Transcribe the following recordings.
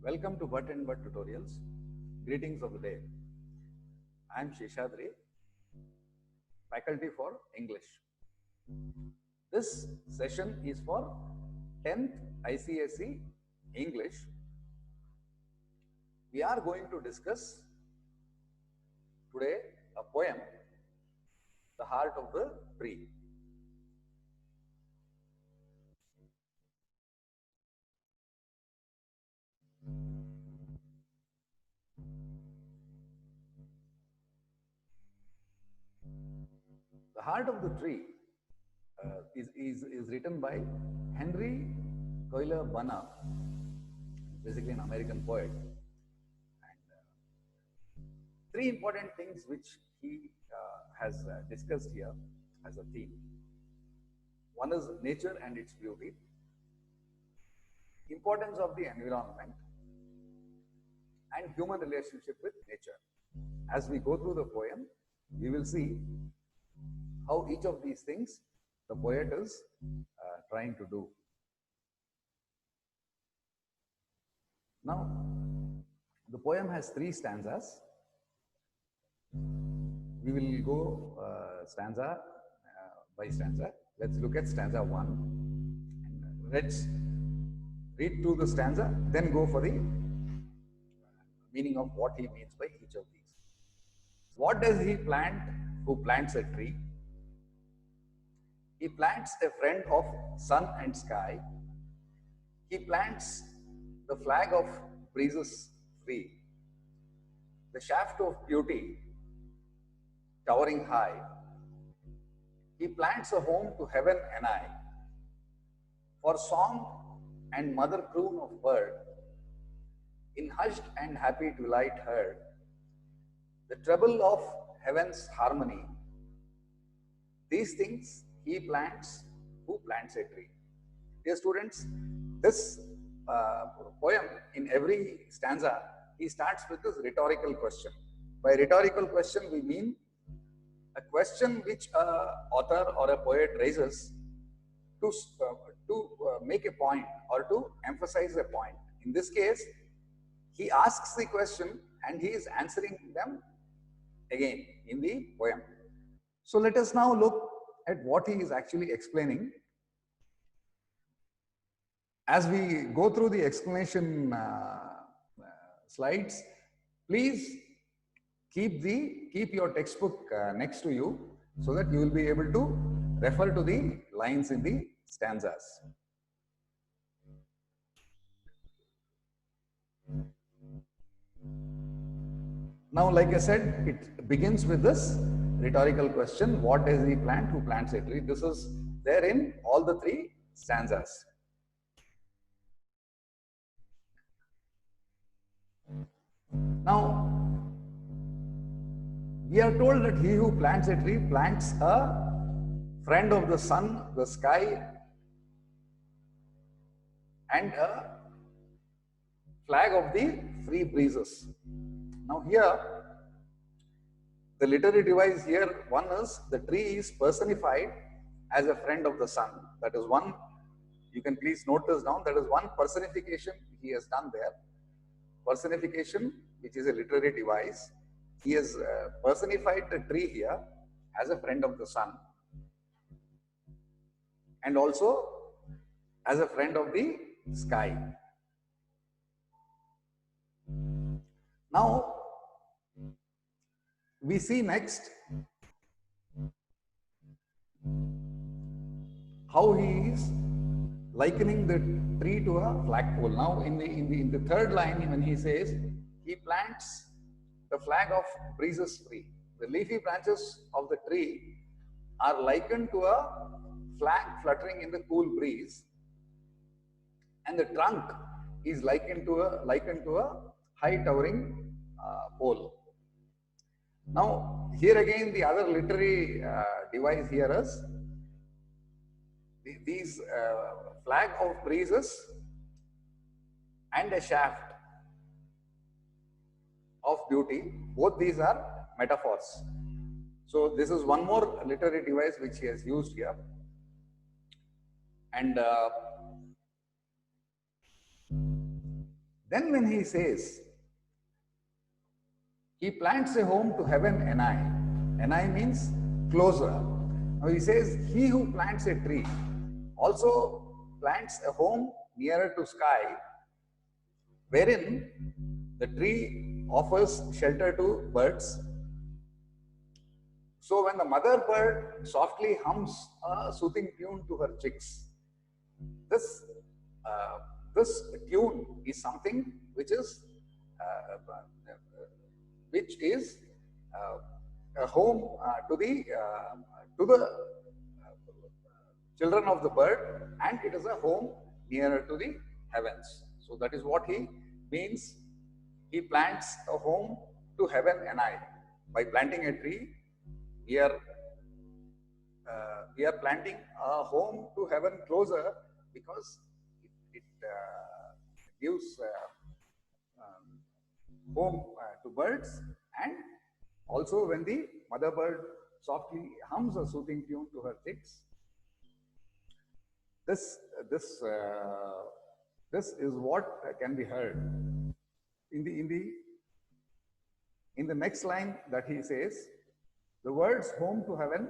Welcome to Butt and Butt Tutorials. Greetings of the day. I am Sheshadri, faculty for English. This session is for 10th ICSE English. We are going to discuss today a poem, The Heart of the Tree. The Heart of the Tree is written by Henry Coyle Bunner, basically an American poet. And three important things which he has discussed here as a theme. One is nature and its beauty, importance of the environment, and human relationship with nature. As we go through the poem, we will see how each of these things the poet is trying to do. Now, the poem has 3 stanzas. We will go stanza by stanza. Let's look at stanza 1. And let's read through the stanza, then go for the meaning of what he means by each of these. What does he plant who plants a tree? He plants a friend of sun and sky. He plants the flag of breezes free, the shaft of beauty towering high. He plants a home to heaven and I, for song and mother croon of bird, in hushed and happy twilight heard, the treble of heaven's harmony. These things he plants who plants a tree. Dear students, this poem, in every stanza, he starts with this rhetorical question. By rhetorical question, we mean a question which an author or a poet raises to make a point or to emphasize a point. In this case, he asks the question and he is answering them again in the poem. So let us now look at what he is actually explaining. As we go through the explanation slides, please keep your textbook next to you so that you will be able to refer to the lines in the stanzas. Now, like I said, it begins with this rhetorical question: what does he plant who plants a tree? This is there in all the 3 stanzas. Now, we are told that he who plants a tree plants a friend of the sun, the sky, and a flag of the free breezes. Now here, the literary device here, one is the tree is personified as a friend of the sun. That is one, you can please note this down, that is one personification he has done there. Personification, which is a literary device. He has personified the tree here as a friend of the sun and also as a friend of the sky. Now, we see next how he is likening the tree to a flagpole. Now, in the 3rd line, when he says he plants the flag of breezes free, the leafy branches of the tree are likened to a flag fluttering in the cool breeze, and the trunk is likened to a high towering pole. Now, here again, the other literary device here is these flag of breezes and a shaft of beauty. Both these are metaphors. So this is one more literary device which he has used here. And Then when he says, he plants a home to heaven Enai. Enai means closer. Now he says, he who plants a tree also plants a home nearer to sky, wherein the tree offers shelter to birds. So when the mother bird softly hums a soothing tune to her chicks, this this tune is something which is a home to the children of the bird, and it is a home nearer to the heavens. So that is what he means. He plants a home to heaven and I. By planting a tree, we are planting a home to heaven closer, because it gives home to birds, and also when the mother bird softly hums a soothing tune to her chicks. This is what can be heard in the next line that he says. The words home to heaven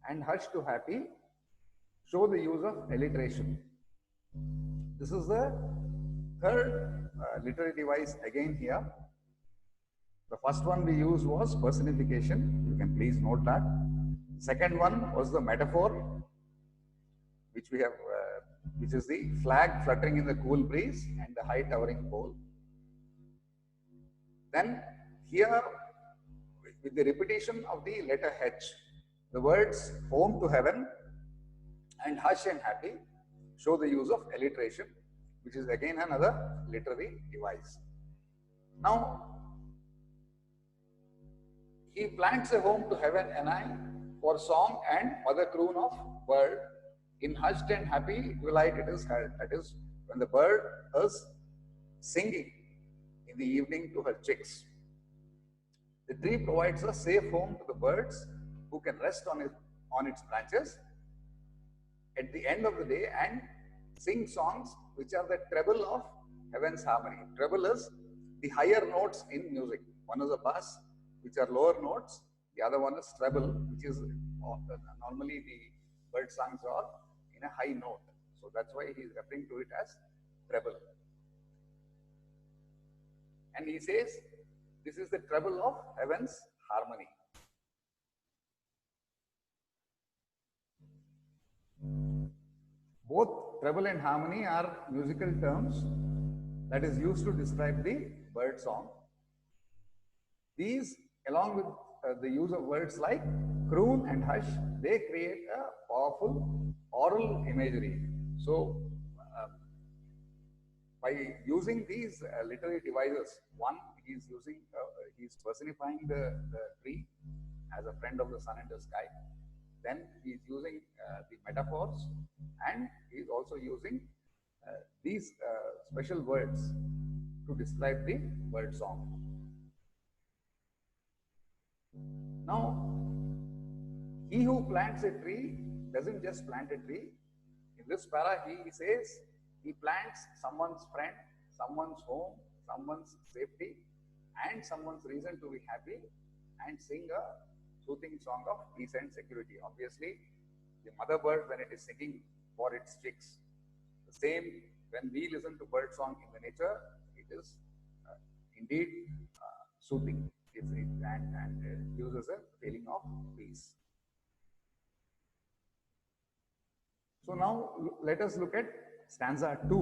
and hush to happy show the use of alliteration. This is the third literary device again here. The first one we used was personification. You can please note that. Second one was the metaphor, which we have, which is the flag fluttering in the cool breeze and the high towering pole. Then here, with the repetition of the letter H, the words home to heaven and hush and happy show the use of alliteration, which is again another literary device. Now, he plants a home to heaven and I for song and mother croon of bird. In hushed and happy twilight it is heard. That is when the bird is singing in the evening to her chicks. The tree provides a safe home to the birds who can rest on its branches at the end of the day and sing songs which are the treble of heaven's harmony. Treble is the higher notes in music. One is a bass, which are lower notes. The other one is treble, which is normally the bird songs are in a high note. So that's why he is referring to it as treble. And he says, this is the treble of heaven's harmony. Both treble and harmony are musical terms that is used to describe the bird song. These, along with the use of words like croon and hush, they create a powerful oral imagery. So, by using these literary devices, one, he's personifying the tree as a friend of the sun and the sky. Then he's using the metaphors, and he's also using these special words to describe the bird song. Now, he who plants a tree doesn't just plant a tree. In this para, he says he plants someone's friend, someone's home, someone's safety, and someone's reason to be happy, and sing a soothing song of peace and security. Obviously, the mother bird, when it is singing for its chicks, the same when we listen to bird song in the nature, it is indeed soothing. And uses a feeling of peace. So now let us look at stanza 2.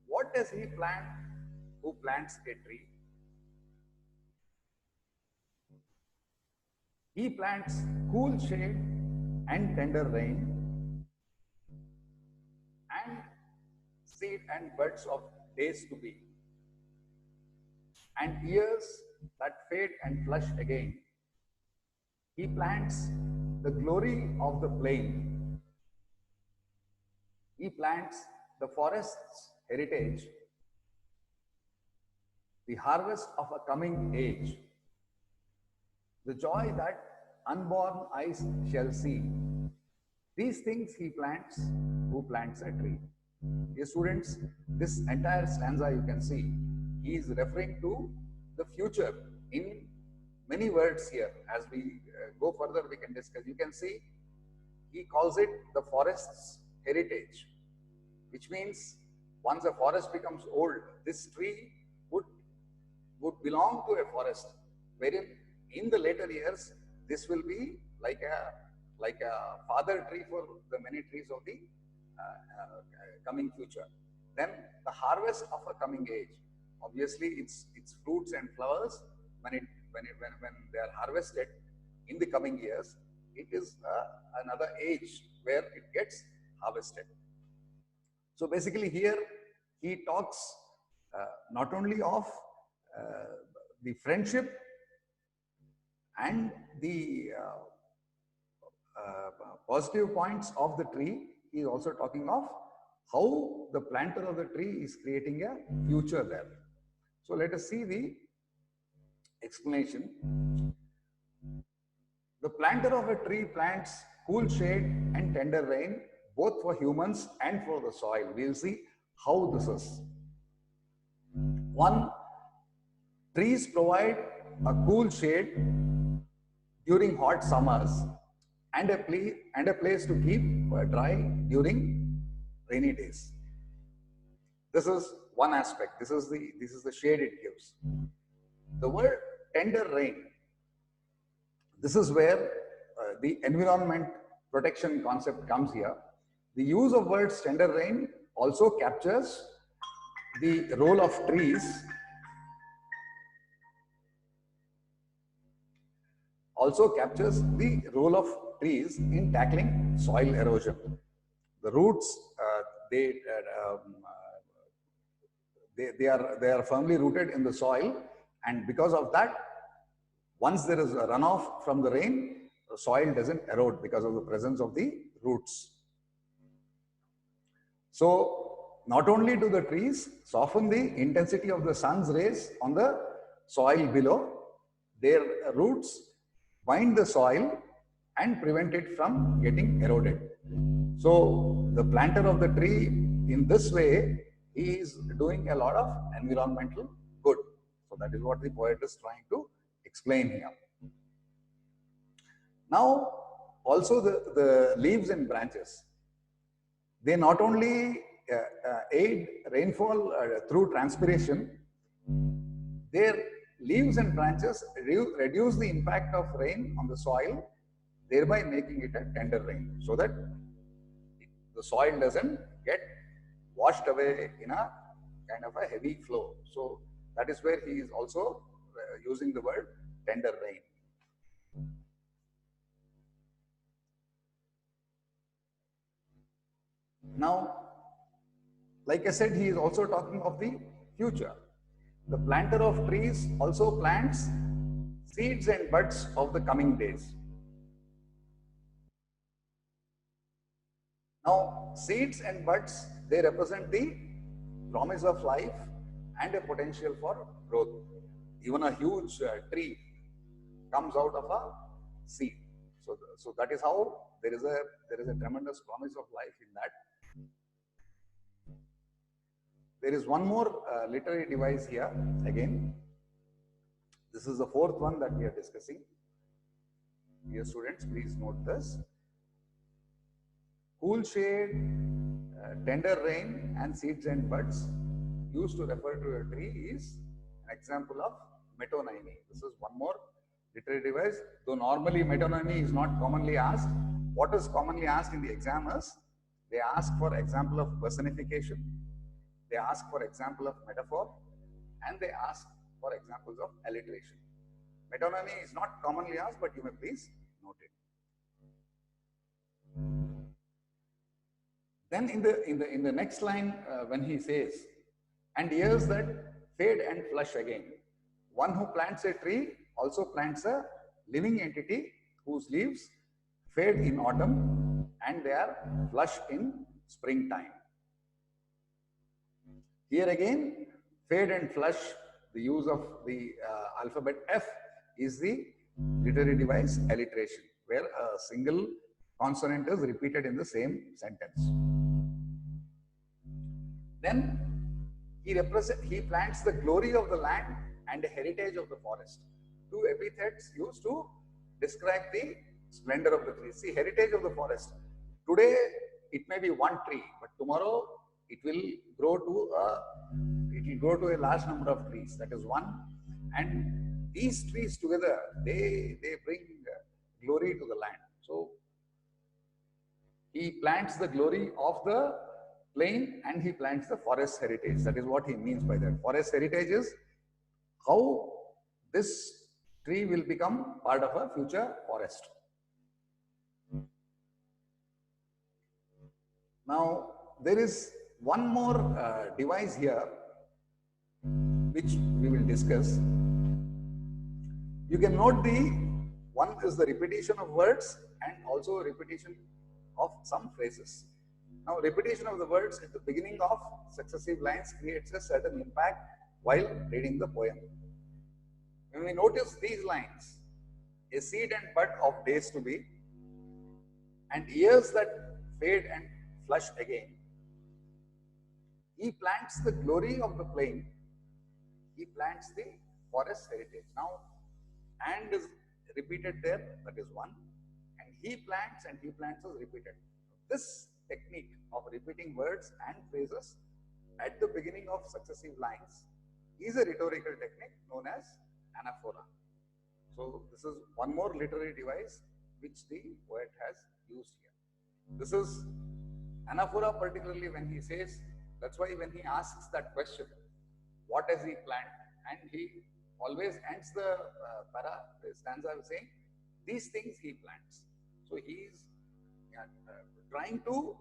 What does he plant who plants a tree? He plants cool shade and tender rain, and seed and buds of days to be, and years that fade and flush again. He plants the glory of the plain. He plants the forest's heritage, the harvest of a coming age, the joy that unborn eyes shall see, These things he plants who plants a tree. Dear students, this entire stanza you can see, he is referring to the future in many words here. As we go further, we can discuss. You can see he calls it the forest's heritage, which means once a forest becomes old, this tree would belong to a forest, wherein in the later years, this will be like a father tree for the many trees of the coming future. Then the harvest of a coming age. Obviously, its fruits and flowers when they are harvested in the coming years, it is another age where it gets harvested. So basically, here he talks not only of the friendship and the positive points of the tree. He is also talking of how the planter of the tree is creating a future there. So let us see the explanation. The planter of a tree plants cool shade and tender rain, both for humans and for the soil. We will see how this is. One, trees provide a cool shade during hot summers and a place to keep dry during rainy days. This is one aspect. This is the shade it gives. The word tender rain. This is where the environment protection concept comes here. The use of words tender rain also captures the role of trees. Also captures the role of trees in tackling soil erosion. The roots, they are firmly rooted in the soil, and because of that, once there is a runoff from the rain, the soil doesn't erode because of the presence of the roots. So not only do the trees soften the intensity of the sun's rays on the soil below, their roots bind the soil and prevent it from getting eroded. So the planter of the tree, in this way, he is doing a lot of environmental good. So that is what the poet is trying to explain here. Now, also the leaves and branches, they not only aid rainfall through transpiration, their leaves and branches reduce the impact of rain on the soil, thereby making it a tender rain, so that the soil doesn't get washed away in a kind of a heavy flow. So that is where he is also using the word tender rain. Now, like I said, he is also talking of the future. The planter of trees also plants seeds and buds of the coming days. Now, seeds and buds, they represent the promise of life and a potential for growth. Even a huge tree comes out of a seed. So that is how there is a tremendous promise of life in that. There is one more literary device here again. This is the fourth one that we are discussing. Dear students, please note this. Cool shade, tender rain, and seeds and buds used to refer to a tree is an example of metonymy. This is one more literary device. Though normally metonymy is not commonly asked, what is commonly asked in the exam is, they ask for example of personification, they ask for example of metaphor, and they ask for examples of alliteration. Metonymy is not commonly asked, but you may please note it. Then in the next line, when he says, and years that fade and flush again, one who plants a tree also plants a living entity whose leaves fade in autumn and they are flush in springtime. Here again, fade and flush, the use of the alphabet F is the literary device alliteration, where a single consonant is repeated in the same sentence. Then he plants the glory of the land and the heritage of the forest. Two epithets used to describe the splendor of the tree. See, heritage of the forest. Today it may be one tree, but tomorrow it will grow to a large number of trees. That is one. And these trees together, they bring glory to the land. So he plants the glory of the plain and he plants the forest heritage. That is what he means by that. Forest heritage is how this tree will become part of a future forest. Now, there is one more device here which we will discuss. You can note one is the repetition of words and also repetition of some phrases. Now, repetition of the words at the beginning of successive lines creates a certain impact while reading the poem. When we notice these lines, a seed and bud of days to be, and years that fade and flush again, he plants the glory of the plain, he plants the forest heritage. Now, and is repeated there, that is one, and he plants is repeated. This technique of repeating words and phrases at the beginning of successive lines is a rhetorical technique known as anaphora. So this is one more literary device which the poet has used here. This is anaphora, particularly when he says, that's why when he asks that question, what has he planned? And he always ends the stanza saying, these things he plants. So he is trying to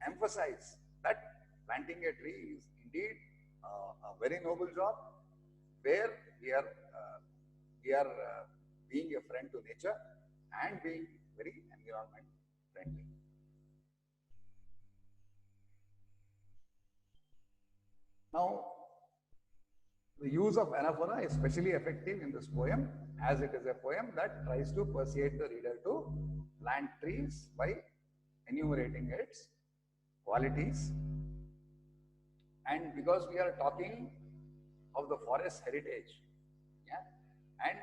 emphasize that planting a tree is indeed a very noble job, where we are being a friend to nature and being very environment friendly. Now, the use of anaphora is especially effective in this poem, as it is a poem that tries to persuade the reader to plant trees by enumerating its qualities. And because we are talking of the forest heritage, and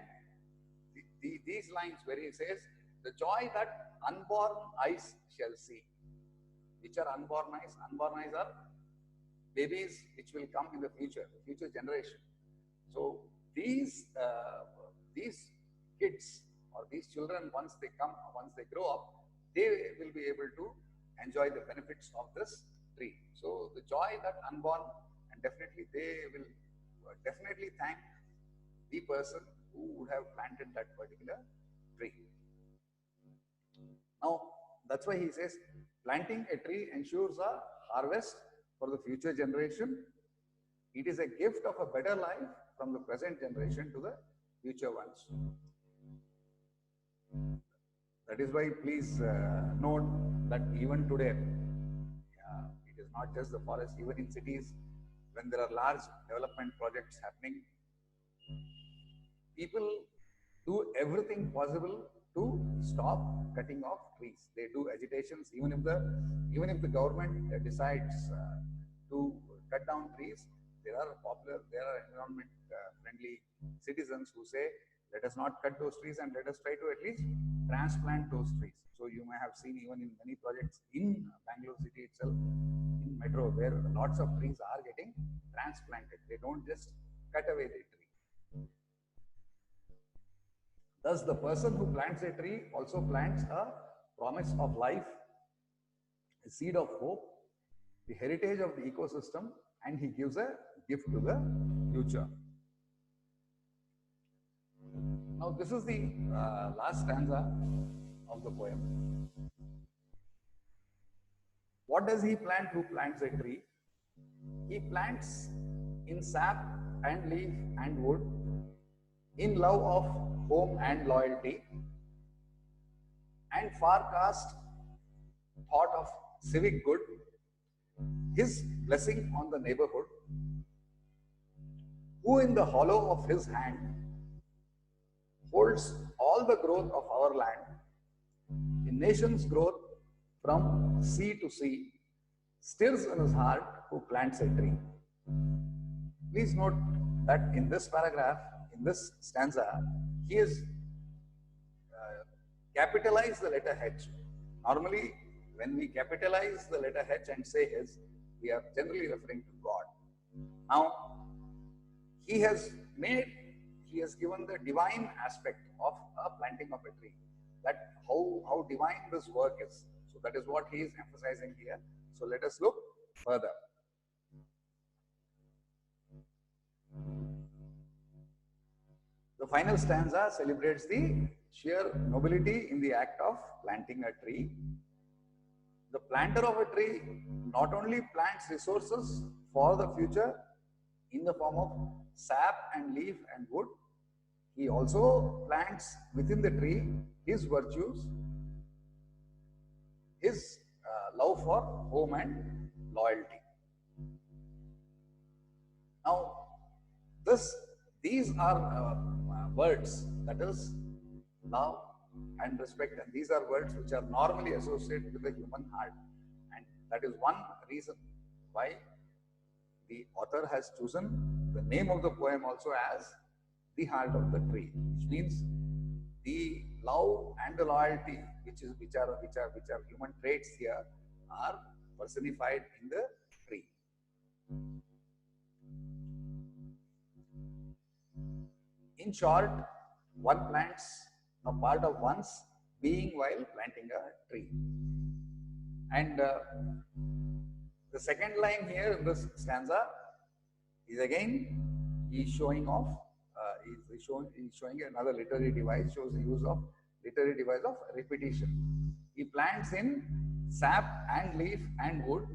these lines where he says, the joy that unborn eyes shall see. Which are unborn eyes? Unborn eyes are babies which will come in the future generation. So these kids or these children, once they grow up, they will be able to enjoy the benefits of this tree. So the joy that unborn, and definitely they will definitely thank the person who would have planted that particular tree. Now, that's why he says, planting a tree ensures a harvest for the future generation. It is a gift of a better life from the present generation to the future ones. That is why please note that even today, it is not just the forest, even in cities, when there are large development projects happening, people do everything possible to stop cutting off trees. They do agitations, even if the government decides to cut down trees. There are environment friendly citizens who say, let us not cut those trees and let us try to at least transplant those trees. So you may have seen even in many projects in Bangalore city itself, in metro, where lots of trees are getting transplanted. They don't just cut away the tree. Thus, the person who plants a tree also plants a promise of life, a seed of hope, the heritage of the ecosystem, and he gives a gift to the future. Now, this is the last stanza of the poem. What does he plant who plants a tree? He plants in sap and leaf and wood, in love of home and loyalty, and far-cast thought of civic good, his blessing on the neighborhood, who in the hollow of his hand holds all the growth of our land, nation's growth from sea to sea stirs in his heart who plants a tree. Please note that in this paragraph, in this stanza, he has capitalized the letter H. Normally, when we capitalize the letter H and say his, we are generally referring to God. Now, he has given the divine aspect of a planting of a tree, that how divine this work is. So that is what he is emphasizing here. So let us look further. The final stanza celebrates the sheer nobility in the act of planting a tree. The planter of a tree not only plants resources for the future in the form of sap and leaf and wood, he also plants within the tree his virtues, his love for home and loyalty. Now, these are words, that is love and respect, and these are words which are normally associated with the human heart, and that is one reason why the author has chosen the name of the poem also as The Heart of the Tree, which means the love and the loyalty which are human traits here are personified in the tree. In short, one plants a part of one's being while planting a tree. And the second line here in this stanza is again, he's showing off, he's showing another literary device, shows the use of literary device of repetition. He plants in sap and leaf and wood,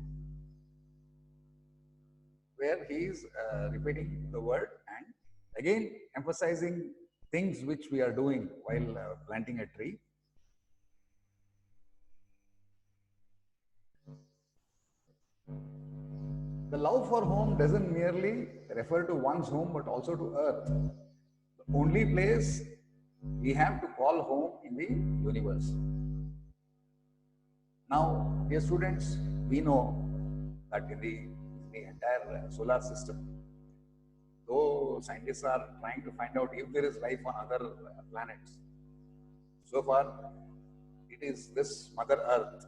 where he is repeating the word and again emphasizing things which we are doing while planting a tree. The love for home doesn't merely refer to one's home but also to earth, the only place we have to call home in the universe. Now, dear students, we know that in the entire solar system, though scientists are trying to find out if there is life on other planets, so far it is this Mother Earth,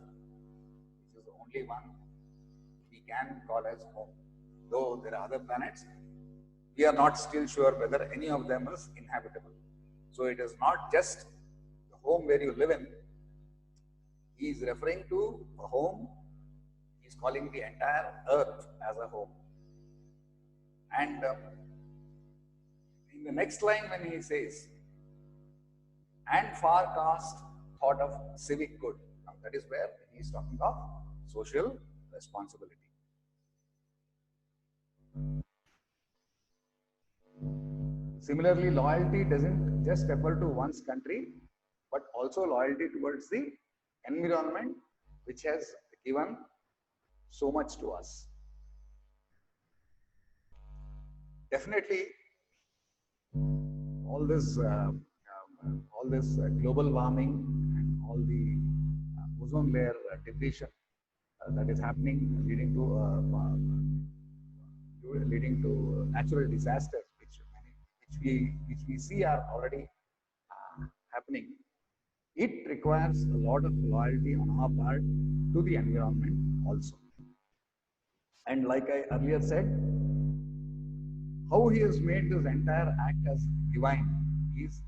which is the only one we can call as home. Though there are other planets, we are not still sure whether any of them is inhabitable. So it is not just the home where you live in. He is referring to a home. He is calling the entire earth as a home. And in the next line when he says, and far cast thought of civic good. Now that is where he is talking of social responsibility. Similarly, loyalty doesn't just refer to one's country, but also loyalty towards the environment, which has given so much to us. Definitely, all this global warming and all the ozone layer depletion that is happening, leading to natural disasters, which we see are already happening. It requires a lot of loyalty on our part to the environment also. And like I earlier said, how he has made this entire act as divine is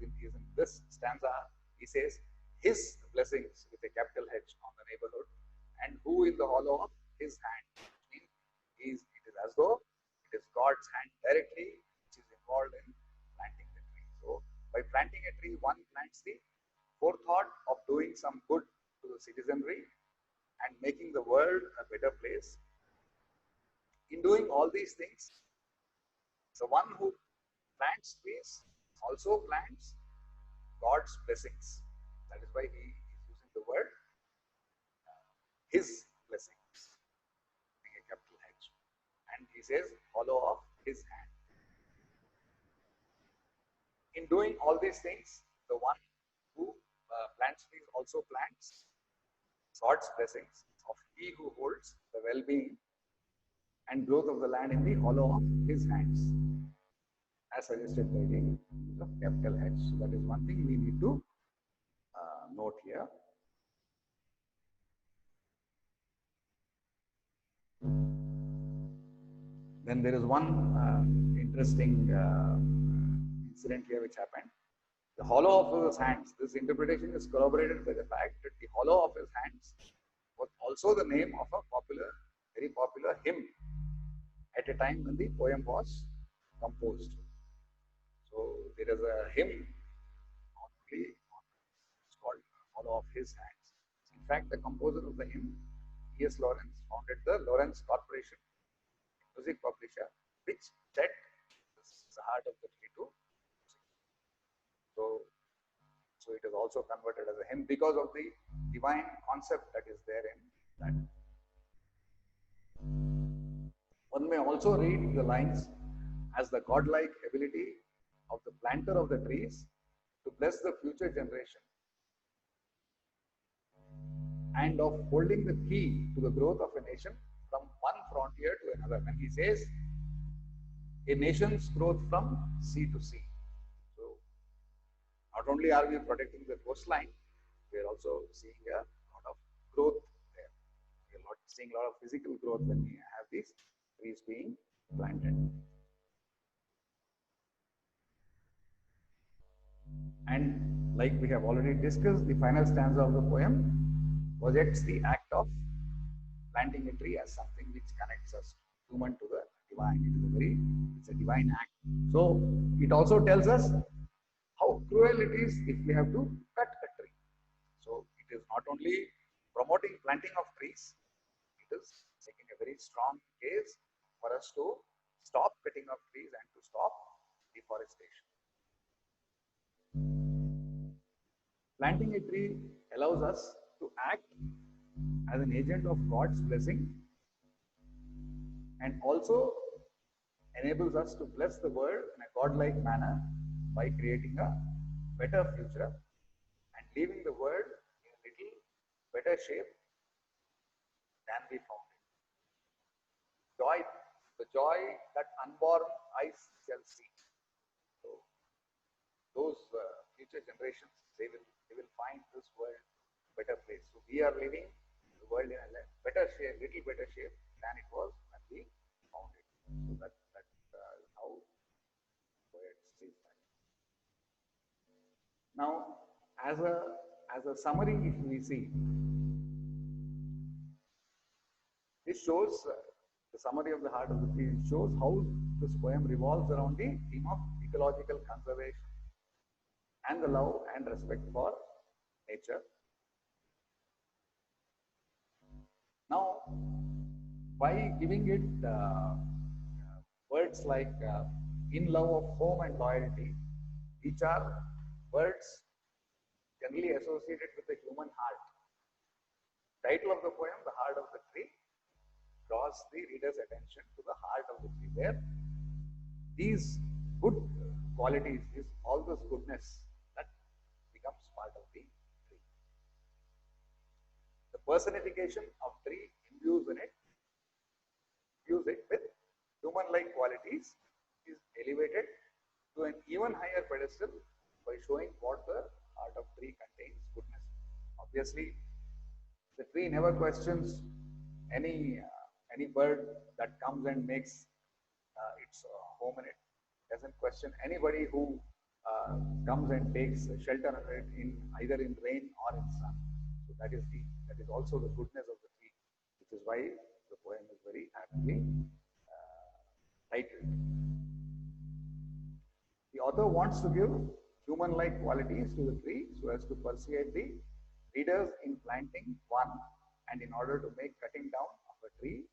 in this stanza. He says, his blessings with a capital H on the neighborhood, and who in the hollow of his hand. Which means it is as though it is God's hand directly which is involved in planting the tree. So by planting a tree, one plants the forethought of doing some good to the citizenry and making the world a better place. In doing all these things, the one who plants trees also plants God's blessings. That is why he is using the word his blessings, a capital H. And he says, hollow of his hand. In doing all these things, the one who branch trees also plants God's blessings of he who holds the well-being and growth of the land in the hollow of his hands, as suggested by the use of capital H. So that is one thing we need to note here. Then there is one interesting incident here which happened. The hollow of his hands. This interpretation is corroborated by the fact that the hollow of his hands was also the name of a very popular hymn at a time when the poem was composed. So there is a hymn it's called Hollow of His Hands. In fact, the composer of the hymn, E.S. Lawrence, founded the Lawrence Corporation, music publisher, which set the heart of the tree to music. So it is also converted as a hymn because of the divine concept that is there in that. One may also read the lines as the godlike ability of the planter of the trees to bless the future generation and of holding the key to the growth of a nation from one frontier to another. When he says a nation's growth from sea to sea. So not only are we protecting the coastline, we are also seeing a lot of growth there. We are seeing a lot of physical growth when we have these trees being planted. And like we have already discussed, the final stanza of the poem projects the act of planting a tree as something which connects us human to the divine. It's a divine act. So it also tells us how cruel it is if we have to cut a tree. So it is not only promoting planting of trees, it is making a very strong case for us to stop cutting of trees and to stop deforestation. Planting a tree allows us to act as an agent of God's blessing and also enables us to bless the world in a godlike manner by creating a better future and leaving the world in a little better shape than we found it. The joy that unborn eyes shall see. So those future generations, they will find this world a better place. So we are living the world in a better shape, little better shape than it was when we found it. So that is how poet says that. Now, as a summary, if we see, this shows the summary of the heart of the tree shows how this poem revolves around the theme of ecological conservation and the love and respect for nature. Now, by giving it words like in love of home and loyalty, which are words generally associated with the human heart. Title of the poem, The Heart of the Tree, draws the reader's attention to the heart of the tree, where these good qualities, all this goodness, that becomes part of the tree. The personification of tree imbues it with human-like qualities, is elevated to an even higher pedestal by showing what the heart of tree contains, goodness. Obviously, the tree never questions any bird that comes and makes its home in it. Doesn't question anybody who comes and takes shelter in either in rain or in sun. So that is also the goodness of the tree, which is why the poem is very aptly titled. The author wants to give human-like qualities to the tree so as to persuade the readers in planting one, and in order to make cutting down of a tree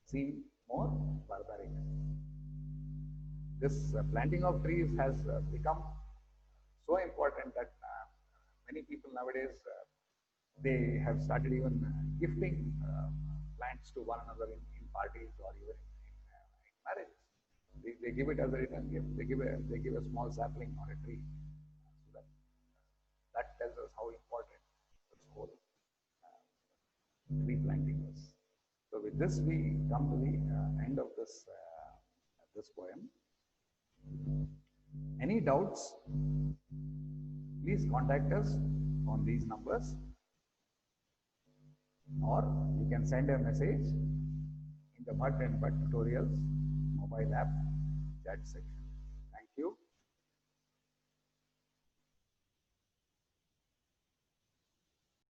seem more barbaric. This planting of trees has become so important that many people nowadays they have started even gifting plants to one another in parties or even in marriages. They give it as a return gift. They give a small sapling or a tree. So that tells us how important tree planting was. So with this, we come to the end of this poem. Any doubts? Please contact us on these numbers, or you can send a message in the Mud and Bud Tutorials mobile app chat section.